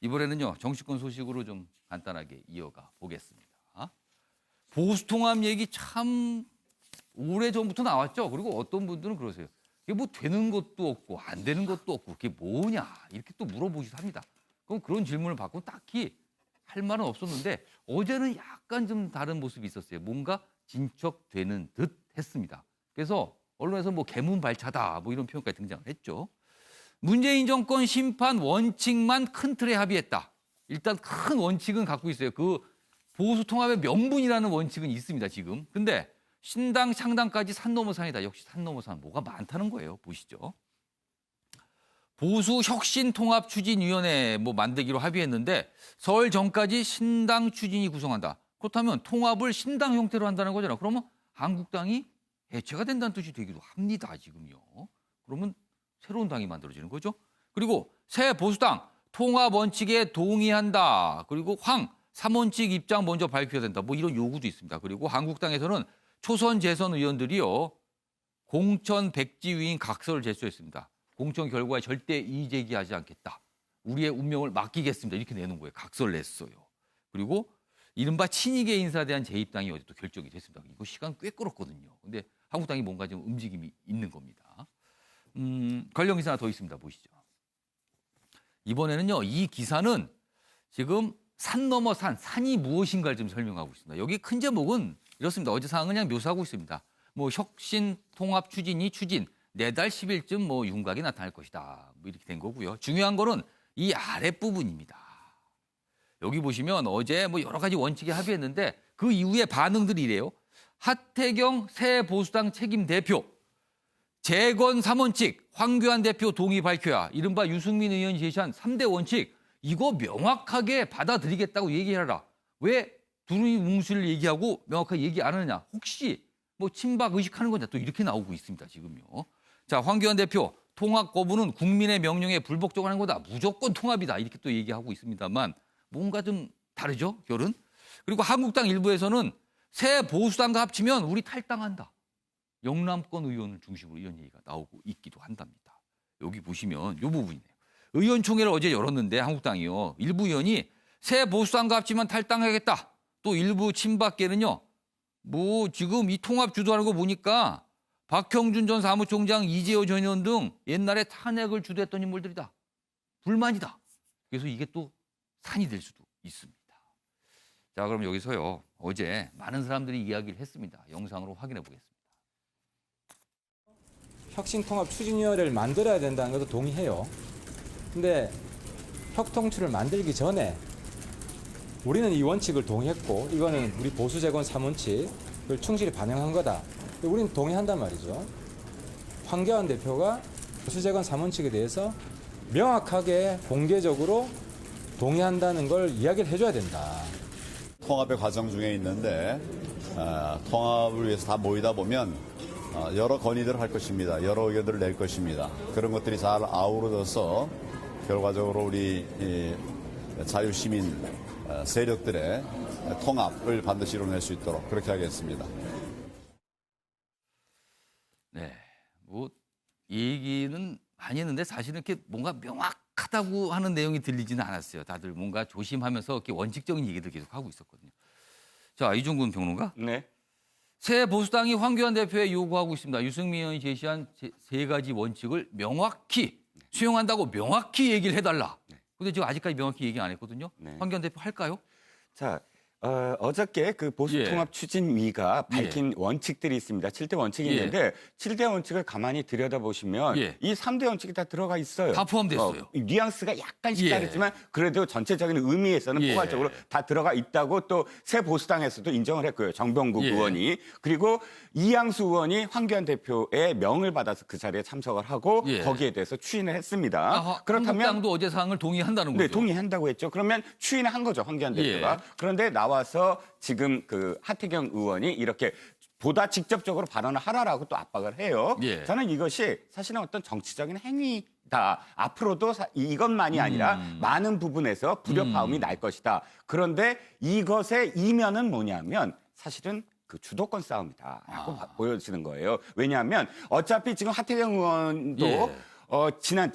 이번에는요, 정치권 소식으로 좀 간단하게 이어가 보겠습니다. 보수통합 얘기 참 오래전부터 나왔죠. 그리고 어떤 분들은 그러세요. 이게 뭐 되는 것도 없고 안 되는 것도 없고 그게 뭐냐 이렇게 또 물어보시도 합니다. 그럼 그런 질문을 받고 딱히 할 말은 없었는데 어제는 약간 좀 다른 모습이 있었어요. 뭔가 진척되는 듯 했습니다. 그래서 언론에서 뭐 개문발차다 뭐 이런 표현까지 등장을 했죠. 문재인 정권 심판 원칙만 큰 틀에 합의했다. 일단 큰 원칙은 갖고 있어요. 그 보수 통합의 명분이라는 원칙은 있습니다, 지금. 근데 신당 창당까지 산 넘어 산이다. 역시 산 넘어 산 뭐가 많다는 거예요. 보시죠. 보수 혁신 통합 추진위원회 뭐 만들기로 합의했는데 설 전까지 신당 추진이 구성한다. 그렇다면 통합을 신당 형태로 한다는 거잖아. 그러면 한국당이 해체가 된다는 뜻이 되기도 합니다, 지금요. 그러면 새로운 당이 만들어지는 거죠. 그리고 새 보수당 통합 원칙에 동의한다. 그리고 황 3원칙 입장 먼저 밝혀야 된다. 뭐 이런 요구도 있습니다. 그리고 한국당에서는 초선 재선 의원들이요. 공천 백지위인 각서를 제출했습니다. 공천 결과에 절대 이의 제기하지 않겠다. 우리의 운명을 맡기겠습니다. 이렇게 내놓은 거예요. 각서를 냈어요. 그리고 이른바 친이계 인사에 대한 재입당이 어제 또 결정이 됐습니다. 이거 시간 꽤 끌었거든요. 근데 한국당이 뭔가 좀 움직임이 있는 겁니다. 관련 기사 하나 더 있습니다. 보시죠. 이번에는요. 이 기사는 지금 산 넘어 산이 무엇인가를 좀 설명하고 있습니다. 여기 큰 제목은 이렇습니다. 어제 사항은 그냥 묘사하고 있습니다. 뭐 혁신 통합 추진이 추진 내달 10일쯤 뭐 윤곽이 나타날 것이다. 뭐 이렇게 된 거고요. 중요한 거는 이 아랫부분입니다. 여기 보시면 어제 뭐 여러 가지 원칙에 합의했는데 그 이후에 반응들이 이래요. 하태경 새 보수당 책임 대표, 재건 3원칙, 황교안 대표 동의 밝혀야 이른바 유승민 의원이 제시한 3대 원칙 이거 명확하게 받아들이겠다고 얘기해라. 왜 두루미 뭉실 얘기하고 명확하게 얘기 안 하느냐. 혹시 뭐 친박 의식하는 거냐. 또 이렇게 나오고 있습니다. 지금요. 자, 황교안 대표 통합 거부는 국민의 명령에 불복종하는 거다. 무조건 통합이다. 이렇게 또 얘기하고 있습니다만 뭔가 좀 다르죠. 결은. 그리고 한국당 일부에서는 새 보수당과 합치면 우리 탈당한다. 영남권 의원을 중심으로 이런 얘기가 나오고 있기도 한답니다. 여기 보시면 이 부분이네요. 의원총회를 어제 열었는데 한국당이요. 일부 의원이 새 보수당과 합치면 탈당하겠다. 또 일부 친박계는요. 뭐 지금 이 통합 주도하는 거 보니까 박형준 전 사무총장, 이재호 전 의원 등 옛날에 탄핵을 주도했던 인물들이다. 불만이다. 그래서 이게 또 산이 될 수도 있습니다. 자, 그럼 여기서요. 어제 많은 사람들이 이야기를 했습니다. 영상으로 확인해 보겠습니다. 혁신통합추진위원회를 만들어야 된다는 것도 동의해요. 근데 혁통추를 만들기 전에 우리는 이 원칙을 동의했고 이거는 우리 보수재건 3원칙을 충실히 반영한 거다. 우리는 동의한단 말이죠. 황교안 대표가 보수재건 3원칙에 대해서 명확하게 공개적으로 동의한다는 걸 이야기를 해줘야 된다. 통합의 과정 중에 있는데 통합을 위해서 다 모이다 보면 여러 건의들을 할 것입니다. 여러 의견들을 낼 것입니다. 그런 것들이 잘 아우러져서 결과적으로 우리 자유시민 세력들의 통합을 반드시 이뤄낼 수 있도록 그렇게 하겠습니다. 네, 뭐 얘기는 많이 했는데 사실은 이렇게 뭔가 명확하다고 하는 내용이 들리지는 않았어요. 다들 뭔가 조심하면서 이렇게 원칙적인 얘기들 계속 하고 있었거든요. 자, 이종근 평론가. 네. 새 보수당이 황교안 대표에 요구하고 있습니다. 유승민 의원이 제시한 세 가지 원칙을 명확히 수용한다고 명확히 얘기를 해달라. 근데 지금 아직까지 명확히 얘기 안 했거든요. 네. 황교안 대표 할까요? 자, 어저께 그 보수통합추진위가 밝힌 원칙들이 있습니다. 7대 원칙이 있는데 7대 원칙을 가만히 들여다보시면 이 3대 원칙이 다 들어가 있어요. 다 포함됐어요. 뉘앙스가 약간씩 다르지만 그래도 전체적인 의미에서는 포괄적으로 다 들어가 있다고 또 새 보수당에서도 인정을 했고요. 정병국 의원이. 그리고 이양수 의원이 황교안 대표의 명을 받아서 그 자리에 참석을 하고 거기에 대해서 추인을 했습니다. 그렇다면 한국당도 어제 사항을 동의한다는 거죠? 네, 동의한다고 했죠. 그러면 추인을 한 거죠. 황교안 대표가. 그런데 나와서 지금 그 하태경 의원이 이렇게 보다 직접적으로 발언을 하라라고 또 압박을 해요. 저는 이것이 사실은 어떤 정치적인 행위다. 앞으로도 이것만이 아니라 많은 부분에서 불협화음이 날 것이다. 그런데 이것의 이면은 뭐냐면 사실은 그 주도권 싸움이다라고 보여지는 거예요. 왜냐하면 어차피 지금 하태경 의원도 지난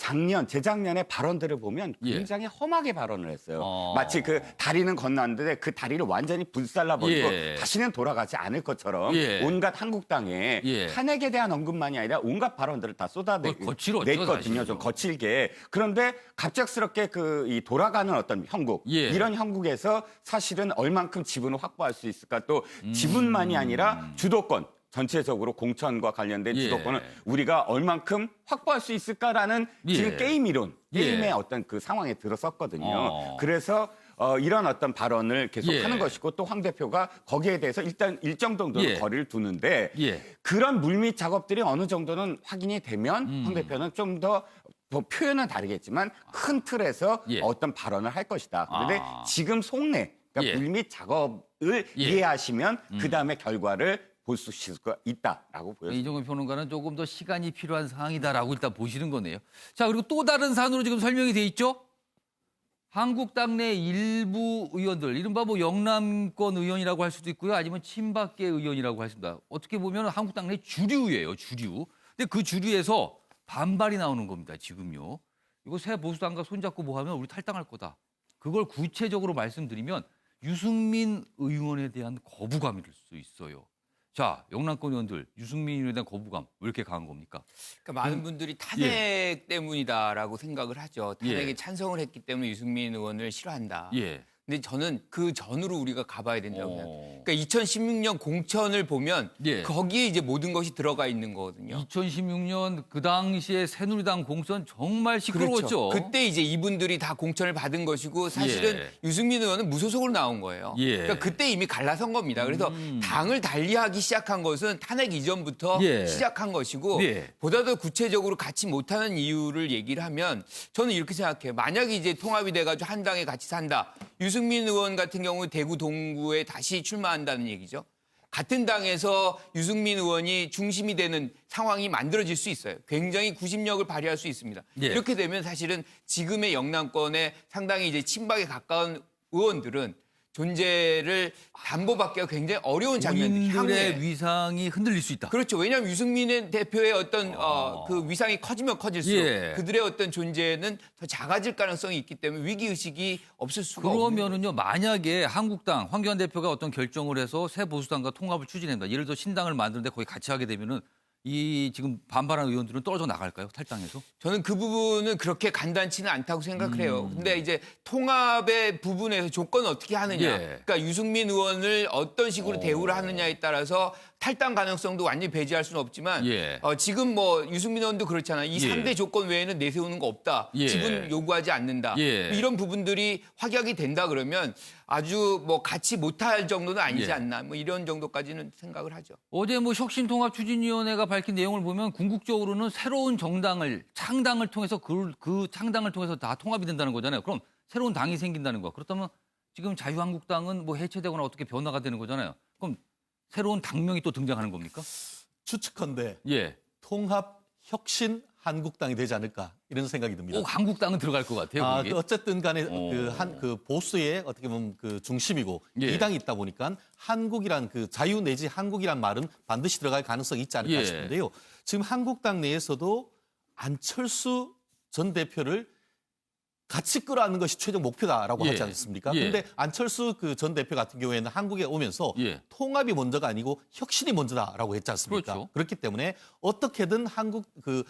재작년에 발언들을 보면 예. 굉장히 험하게 발언을 했어요. 어. 마치 그 다리는 건너는데 그 다리를 완전히 불살라버리고 예. 다시는 돌아가지 않을 것처럼 예. 온갖 한국당에 예. 탄핵에 대한 언급만이 아니라 온갖 발언들을 다 거칠었죠, 냈거든요. 사실은. 좀 거칠게. 그런데 갑작스럽게 이 돌아가는 어떤 형국 예. 이런 형국에서 사실은 얼만큼 지분을 확보할 수 있을까 또 지분만이 아니라 주도권 전체적으로 공천과 관련된 예. 주도권을 우리가 얼만큼 확보할 수 있을까라는 예. 지금 게임 이론, 게임의 예. 어떤 그 상황에 들어섰거든요. 어. 그래서 이런 어떤 발언을 계속 예. 하는 것이고 또 황 대표가 거기에 대해서 일단 일정 정도는 예. 거리를 두는데 예. 그런 물밑 작업들이 어느 정도는 확인이 되면 황 대표는 좀 더 표현은 다르겠지만 큰 틀에서 예. 어떤 발언을 할 것이다. 그런데 아. 지금 속내, 그러니까 예. 물밑 작업을 예. 이해하시면 그 다음에 결과를 볼 수 있을 수 있다라고 보여집니다. 이종근 평론가는 조금 더 시간이 필요한 상황이다라고 일단 보시는 거네요. 자, 그리고 또 다른 사안으로 지금 설명이 돼 있죠? 한국당 내 일부 의원들, 이른바 뭐 영남권 의원이라고 할 수도 있고요. 아니면 친박계 의원이라고 할 수도 있습니다. 어떻게 보면 한국당 내 주류예요, 주류. 근데 그 주류에서 반발이 나오는 겁니다, 지금요. 이거 새 보수당과 손잡고 뭐 하면 우리 탈당할 거다. 그걸 구체적으로 말씀드리면 유승민 의원에 대한 거부감일 수 있어요. 자, 영남권 의원들, 유승민 의원에 대한 거부감 왜 이렇게 강한 겁니까? 그러니까 많은 분들이 탄핵 때문이다라고 생각을 하죠. 탄핵에 예. 찬성을 했기 때문에 유승민 의원을 싫어한다. 예. 근데 저는 그 전으로 우리가 가봐야 된다고 생각해요. 어. 그러니까 2016년 공천을 보면 예. 거기에 이제 모든 것이 들어가 있는 거거든요. 2016년 그 당시에 새누리당 공천 정말 시끄러웠죠. 그때 이제 이분들이 다 공천을 받은 것이고 사실은 예. 유승민 의원은 무소속으로 나온 거예요. 예. 그러니까 그때 이미 갈라선 겁니다. 그래서 당을 달리하기 시작한 것은 탄핵 이전부터 예. 시작한 것이고 예. 보다 더 구체적으로 같이 못하는 이유를 얘기를 하면 저는 이렇게 생각해요. 만약에 이제 통합이 돼가지고 한 당에 같이 산다. 유승민 의원 같은 경우 대구 동구에 다시 출마한다는 얘기죠. 같은 당에서 유승민 의원이 중심이 되는 상황이 만들어질 수 있어요. 굉장히 구심력을 발휘할 수 있습니다. 예. 이렇게 되면 사실은 지금의 영남권에 상당히 이제 친박에 가까운 의원들은 존재를 담보받기가 굉장히 어려운 장면들이 본인들의 향후에. 위상이 흔들릴 수 있다. 그렇죠. 왜냐하면 유승민 대표의 어떤 그 위상이 커지면 커질수록 예. 그들의 어떤 존재는 더 작아질 가능성이 있기 때문에 위기의식이 없을 수가 없는 거예요. 그러면은요, 만약에 한국당 황교안 대표가 어떤 결정을 해서 새 보수당과 통합을 추진한다. 예를 들어 신당을 만드는데 거기 같이 하게 되면은 이 지금 반발하는 의원들은 떨어져 나갈까요? 탈당해서? 저는 그 부분은 그렇게 간단치는 않다고 생각을 해요. 근데 이제 통합의 부분에서 조건을 어떻게 하느냐. 예. 그러니까 유승민 의원을 어떤 식으로 대우를 하느냐에 따라서 탈당 가능성도 완전히 배제할 수는 없지만 예. 지금 뭐 유승민 의원도 그렇잖아요. 이 예. 3대 조건 외에는 내세우는 거 없다. 예. 지분 요구하지 않는다. 예. 이런 부분들이 확약이 된다 그러면 아주 뭐 같이 못할 정도는 아니지 예. 않나. 뭐 이런 정도까지는 생각을 하죠. 어제 뭐 혁신통합추진위원회가 밝힌 내용을 보면 궁극적으로는 새로운 정당을 창당을 통해서 그 창당을 통해서 다 통합이 된다는 거잖아요. 그럼 새로운 당이 생긴다는 거. 그렇다면 지금 자유한국당은 뭐 해체되거나 어떻게 변화가 되는 거잖아요. 그럼 새로운 당명이 또 등장하는 겁니까? 추측컨대 예. 통합 혁신 한국당이 되지 않을까 이런 생각이 듭니다. 꼭 한국당은 들어갈 것 같아요. 거기. 어쨌든 간에 오. 그 보수의 어떻게 보면 그 중심이고 예. 이 당이 있다 보니까 한국이란 그 자유 내지 한국이란 말은 반드시 들어갈 가능성이 있지 않을까 예. 싶은데요. 지금 한국당 내에서도 안철수 전 대표를 같이 끌어안는 것이 최종 목표다라고 예. 하지 않습니까? 예. 그런데 안철수 그 전 대표 같은 경우에는 한국에 오면서 예. 통합이 먼저가 아니고 혁신이 먼저다라고 했지 않습니까? 그렇죠. 그렇기 때문에 어떻게든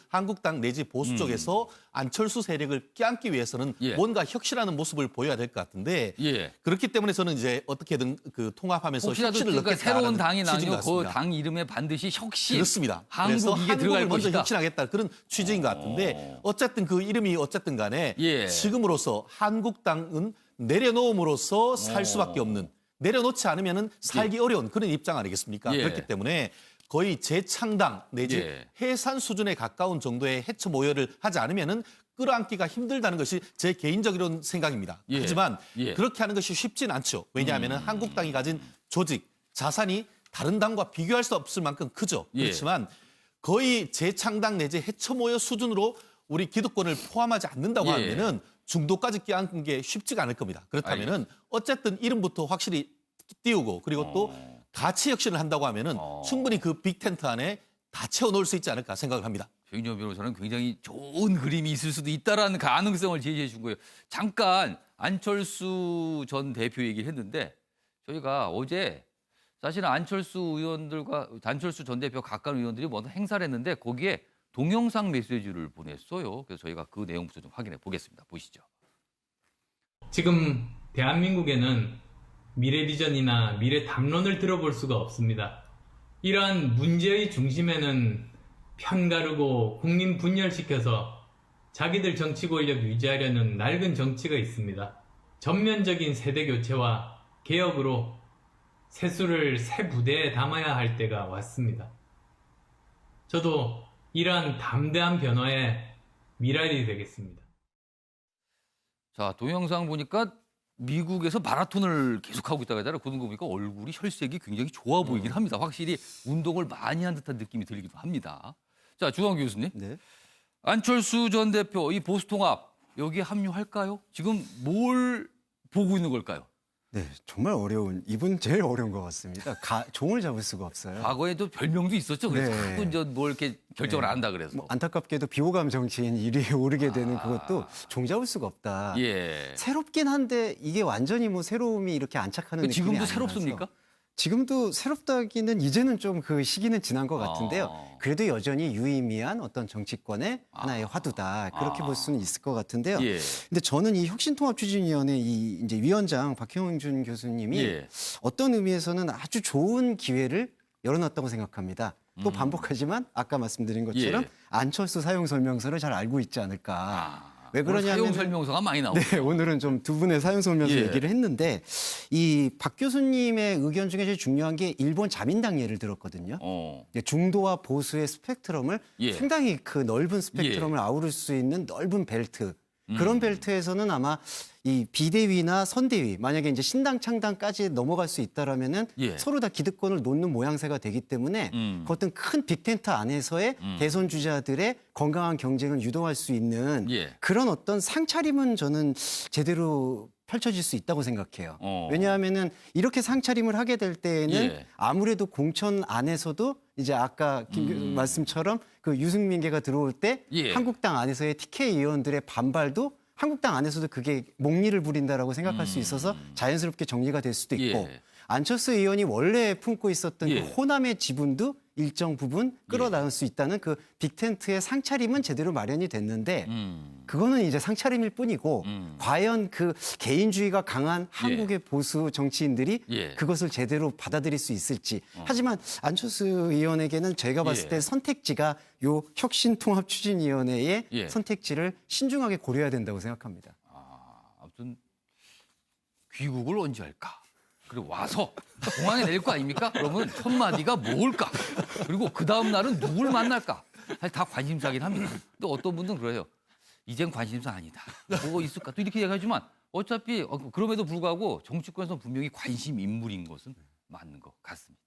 한국당 내지 보수 쪽에서 안철수 세력을 껴안기 위해서는 예. 뭔가 혁신하는 모습을 보여야 될 것 같은데 예. 그렇기 때문에 저는 이제 어떻게든 그 통합하면서 혹시라도 혁신을 그러니까 넣겠다라는 새로운 당이 취지인 것 나뉘고 그 같습니다. 당 이름에 반드시 혁신. 그렇습니다. 한국 그래서 이게 들어갈 한국을 먼저 것이다. 혁신하겠다 그런 취지인 것 같은데 어쨌든 그 이름이 어쨌든 간에 예. 지금으로서 한국당은 내려놓음으로써 살 수밖에 없는 내려놓지 않으면은 살기 어려운 그런 입장 아니겠습니까? 예. 그렇기 때문에 거의 재창당 내지 예. 해산 수준에 가까운 정도의 해체 모여를 하지 않으면은 끌어안기가 힘들다는 것이 제 개인적인 생각입니다. 예. 하지만 예. 그렇게 하는 것이 쉽진 않죠. 왜냐하면 한국당이 가진 조직, 자산이 다른 당과 비교할 수 없을 만큼 크죠. 예. 그렇지만 거의 재창당 내지 해체 모여 수준으로 우리 기득권을 포함하지 않는다고 예. 하면은 중도까지 껴안는 게 쉽지가 않을 겁니다. 그렇다면은 어쨌든 이름부터 확실히 띄우고 그리고 또 가치 혁신을 한다고 하면은 충분히 그 빅텐트 안에 다 채워놓을 수 있지 않을까 생각을 합니다. 정인정 변호사는 굉장히 좋은 그림이 있을 수도 있다라는 가능성을 제시해 준 거예요. 잠깐 안철수 전 대표 얘기를 했는데 저희가 어제 사실은 안철수 전 대표 가까운 의원들이 뭐 행사를 했는데 거기에 동영상 메시지를 보냈어요. 그래서 저희가 그 내용부터 좀 확인해 보겠습니다. 보시죠. 지금 대한민국에는 미래 비전이나 미래 담론을 들어볼 수가 없습니다. 이러한 문제의 중심에는 편가르고 국민 분열시켜서 자기들 정치 권력 유지하려는 낡은 정치가 있습니다. 전면적인 세대 교체와 개혁으로 세수를 새 부대에 담아야 할 때가 왔습니다. 저도 이러한 담대한 변화에 미랄이 되겠습니다. 자, 동영상 보니까 미국에서 마라톤을 계속하고 있다고 하잖아요. 그런 거 보니까 얼굴이 혈색이 굉장히 좋아 보이긴 합니다. 확실히 운동을 많이 한 듯한 느낌이 들기도 합니다. 자, 주광 교수님. 네. 안철수 전 대표 이 보수통합 여기에 합류할까요? 지금 뭘 보고 있는 걸까요? 네, 정말 이분 제일 어려운 것 같습니다. 종을 잡을 수가 없어요. 과거에도 별명도 있었죠. 그래서 네. 자꾸 이제 뭘 이렇게 결정을 네. 안 한다 그래서. 뭐 안타깝게도 비호감 정치인 1위에 오르게 되는 그것도 종 잡을 수가 없다. 예. 새롭긴 한데 이게 완전히 뭐 새로움이 이렇게 안착하는 느낌이 지금도 아니라서. 새롭습니까? 지금도 새롭다기는 이제는 좀 그 시기는 지난 것 같은데요. 그래도 여전히 유의미한 어떤 정치권의 하나의 화두다. 그렇게 볼 수는 있을 것 같은데요. 예. 근데 저는 이 혁신통합추진위원회 이 이제 위원장 박형준 교수님이 예. 어떤 의미에서는 아주 좋은 기회를 열어놨다고 생각합니다. 또 반복하지만 아까 말씀드린 것처럼 예. 안철수 사용 설명서를 잘 알고 있지 않을까. 왜 그러냐면 사용 설명서가 많이 나오죠. 네, 오늘은 좀 두 분의 사용 설명서 예. 얘기를 했는데 이 박 교수님의 의견 중에 제일 중요한 게 일본 자민당 예를 들었거든요. 중도와 보수의 스펙트럼을 예. 상당히 그 넓은 스펙트럼을 아우를 수 있는 넓은 벨트. 그런 벨트에서는 아마 이 비대위나 선대위, 만약에 이제 신당 창당까지 넘어갈 수 있다라면은 예. 서로 다 기득권을 놓는 모양새가 되기 때문에 그 어떤 큰 빅텐트 안에서의 대선 주자들의 건강한 경쟁을 유도할 수 있는 예. 그런 어떤 상차림은 저는 제대로 펼쳐질 수 있다고 생각해요. 왜냐하면은 이렇게 상차림을 하게 될 때에는 예. 아무래도 공천 안에서도 이제 아까 김 말씀처럼 그 유승민계가 들어올 때 예. 한국당 안에서의 TK 의원들의 반발도 한국당 안에서도 그게 목리를 부린다라고 생각할 수 있어서 자연스럽게 정리가 될 수도 있고 예. 안철수 의원이 원래 품고 있었던 예. 그 호남의 지분도 일정 부분 끌어나올 수 있다는 그 빅텐트의 상차림은 제대로 마련이 됐는데 그거는 이제 상차림일 뿐이고 과연 그 개인주의가 강한 한국의 보수 정치인들이 예. 그것을 제대로 받아들일 수 있을지. 하지만 안철수 의원에게는 제가 봤을 예. 때 선택지가 요 혁신통합추진위원회의 예. 선택지를 신중하게 고려해야 된다고 생각합니다. 아무튼 귀국을 언제 할까? 그리고 와서 공항에 내릴 거 아닙니까? 그러면 첫 마디가 뭘까? 그리고 그 다음 날은 누굴 만날까? 사실 다 관심사긴 합니다. 또 어떤 분들은 그래요. 이젠 관심사 아니다. 뭐가 있을까? 또 이렇게 얘기하지만 어차피 그럼에도 불구하고 정치권에서 분명히 관심 인물인 것은 맞는 것 같습니다.